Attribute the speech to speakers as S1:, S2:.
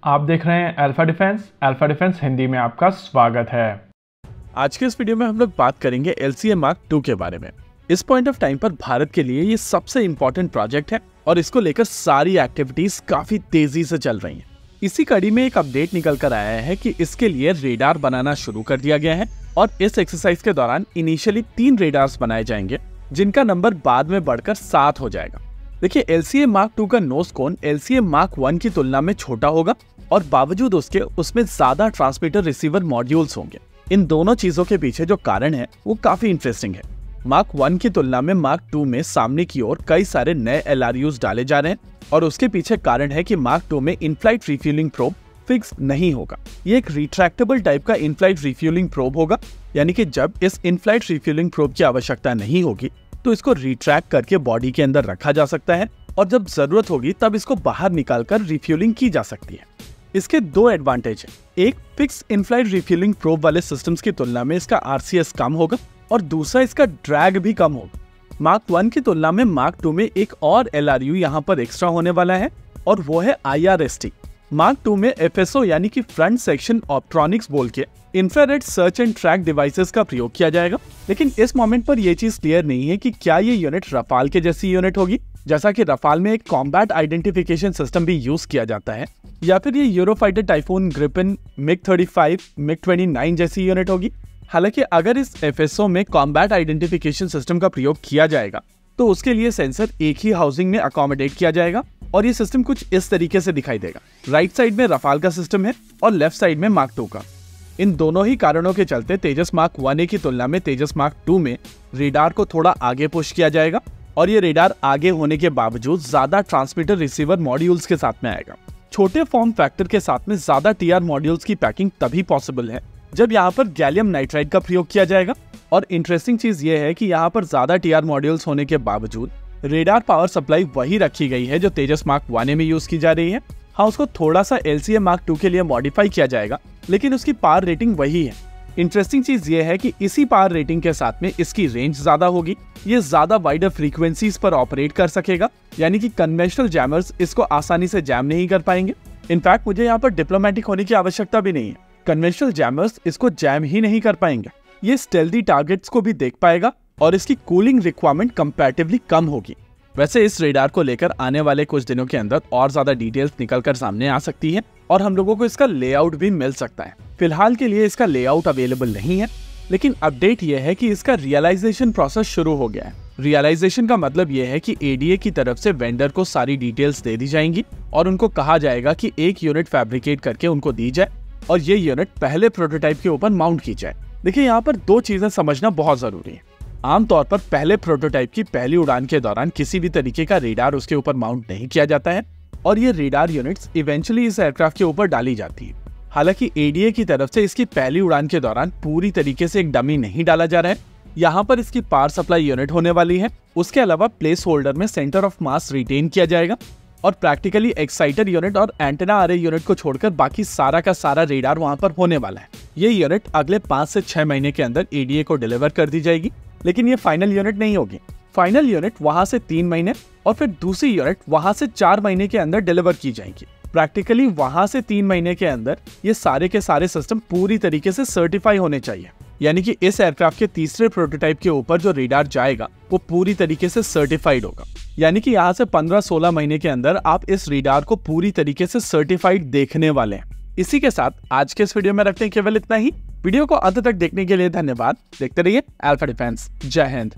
S1: आप देख रहे हैं अल्फा डिफेंस हिंदी में आपका स्वागत है।
S2: आज के इस वीडियो में हम लोग बात करेंगे LCA Mark II के बारे में। इस पॉइंट ऑफ टाइम पर भारत के लिए ये सबसे इम्पोर्टेंट प्रोजेक्ट है और इसको लेकर सारी एक्टिविटीज काफी तेजी से चल रही हैं। इसी कड़ी में एक अपडेट निकल कर आया है कि इसके लिए रेडार बनाना शुरू कर दिया गया है और इस एक्सरसाइज के दौरान इनिशियली 3 रेडार्स बनाए जाएंगे जिनका नंबर बाद में बढ़कर 7 हो जाएगा। देखिए, LCA Mark II का nose cone LCA Mark I की तुलना में छोटा होगा और बावजूद उसके उसमें ज्यादा ट्रांसमीटर रिसीवर मॉड्यूल्स होंगे। इन दोनों चीजों के पीछे जो कारण है वो काफी इंटरेस्टिंग है। Mark I की तुलना में Mark II में सामने की ओर कई सारे नए LRUs डाले जा रहे हैं और उसके पीछे कारण है कि Mark II में इनफ्लाइट रिफ्यूलिंग प्रोब फिक्स नहीं होगा। ये एक रिट्रैक्टेबल टाइप का इनफ्लाइट रिफ्यूलिंग प्रोब होगा, यानी कि जब इस इनफ्लाइट रिफ्यूलिंग प्रोब की आवश्यकता नहीं होगी तो इसको रिट्रैक्ट करके बॉडी के अंदर रखा जा सकता है और जब जरूरत होगी तब इसको बाहर निकालकर रिफ्यूलिंग की जा सकती है। इसके 2 एडवांटेज हैं। एक, फिक्स इनफ्लाइट रिफ्यूलिंग प्रोब वाले सिस्टम्स की तुलना में इसका RCS कम होगा और दूसरा, इसका ड्रैग भी कम होगा। Mark I की तुलना में Mark II में एक और LRU यहाँ पर एक्स्ट्रा होने वाला है और वो है IRST। Mark II में FSO यानी कि फ्रंट सेक्शन ऑप्ट्रॉनिक्स बोल के infrared search and track devices का प्रयोग किया जाएगा। लेकिन इस मोमेंट पर यह चीज क्लियर नहीं है कि क्या ये यूनिट रफाल के जैसी यूनिट होगी, जैसा कि रफाल में एक कॉम्बैट आइडेंटिफिकेशन सिस्टम भी यूज किया जाता है, या फिर ये Eurofighter typhoon, Gripen, MiG-35, MiG-29 जैसी यूनिट होगी। हालांकि अगर इस FSO में कॉम्बैट आइडेंटिफिकेशन सिस्टम का प्रयोग किया जाएगा तो उसके लिए सेंसर एक ही हाउसिंग में अकोमोडेट किया जाएगा और ये सिस्टम कुछ इस तरीके से दिखाई देगा। राइट साइड में रफाल का सिस्टम है और लेफ्ट साइड में Mark II का। इन दोनों ही कारणों के चलते तेजस Mark I की तुलना में तेजस Mark II में रेडार को थोड़ा आगे पुश किया जाएगा और ये रेडार आगे होने के बावजूद ज्यादा ट्रांसमीटर रिसीवर मॉड्यूल्स के साथ में आएगा। छोटे फॉर्म फैक्टर के साथ में ज्यादा TR मॉड्यूल्स की पैकिंग तभी पॉसिबल है जब यहाँ पर गैलियम नाइट्राइड का प्रयोग किया जाएगा। और इंटरेस्टिंग चीज ये है कि यहाँ पर ज्यादा TR मॉड्यूल्स होने के बावजूद रेडार पावर सप्लाई वही रखी गई है जो तेजस Mark I में यूज की जा रही है। हाँ, उसको थोड़ा सा LCA Mark II के लिए मॉडिफाई किया जाएगा, लेकिन उसकी पावर रेटिंग वही है। इंटरेस्टिंग चीज ये है कि इसी पावर रेटिंग के साथ में इसकी रेंज ज्यादा होगी। ये ज्यादा वाइडर फ्रीक्वेंसीज पर ऑपरेट कर सकेगा, यानी कि कन्वेंशनल जैमर्स इसको आसानी से जैम नहीं कर पाएंगे। इनफैक्ट मुझे यहाँ पर डिप्लोमेटिक होने की आवश्यकता भी नहीं है, कन्वेंशनल जैमर्स इसको जैम ही नहीं कर पाएंगे। ये स्टेल्दी टारगेट्स को भी देख पाएगा और इसकी कूलिंग रिक्वायरमेंट कंपैरेटिवली कम होगी। वैसे इस रेडार को लेकर आने वाले कुछ दिनों के अंदर और ज्यादा डिटेल्स निकलकर सामने आ सकती है और हम लोगों को इसका लेआउट भी मिल सकता है। फिलहाल के लिए इसका लेआउट अवेलेबल नहीं है, लेकिन अपडेट यह है कि इसका रियलाइजेशन प्रोसेस शुरू हो गया है। रियलाइजेशन का मतलब यह है कि ADA की तरफ से वेंडर को सारी डिटेल्स दे दी जाएंगी और उनको कहा जाएगा कि एक यूनिट फैब्रिकेट करके उनको दी जाए और ये यूनिट पहले प्रोटोटाइप के ऊपर माउंट की जाए। देखिए, यहाँ पर 2 चीजें समझना बहुत जरूरी है। आमतौर पर पहले प्रोटोटाइप की पहली उड़ान के दौरान किसी भी तरीके का रेडार उसके ऊपर माउंट नहीं किया जाता है और ये रेडार यूनिट्स इवेंचुअली इस एयरक्राफ्ट के ऊपर डाली जाती है। हालांकि ADA की तरफ से इसकी पहली उड़ान के दौरान पूरी तरीके से एक डमी नहीं डाला जा रहा है। यहाँ पर इसकी पावर सप्लाई यूनिट होने वाली है। उसके अलावा प्लेस होल्डर में सेंटर ऑफ मास रिटेन किया जाएगा और प्रैक्टिकली एक्साइटर यूनिट और एंटेना अरे यूनिट को छोड़कर बाकी सारा का सारा रेडार वहां पर होने वाला है। ये यूनिट अगले 5 से 6 महीने के अंदर ADA को डिलीवर कर दी जाएगी, लेकिन ये फाइनल यूनिट नहीं होगी। फाइनल यूनिट वहां से 3 महीने और फिर दूसरी यूनिट वहां से 4 महीने के अंदर डिलीवर की जाएगी। प्रैक्टिकली वहां से 3 महीने के अंदर ये सारे के सारे सिस्टम पूरी तरीके से सर्टिफाई होने चाहिए, यानी कि इस एयरक्राफ्ट के तीसरे प्रोटोटाइप के ऊपर जो रेडार जाएगा वो पूरी तरीके से सर्टिफाइड होगा। यानी कि यहाँ से 15-16 महीने के अंदर आप इस रेडार को पूरी तरीके से सर्टिफाइड देखने वाले हैं। इसी के साथ आज के इस वीडियो में रखते हैं केवल इतना ही। वीडियो को अंत तक देखने के लिए धन्यवाद। देखते रहिए अल्फा डिफेंस। जय हिंद।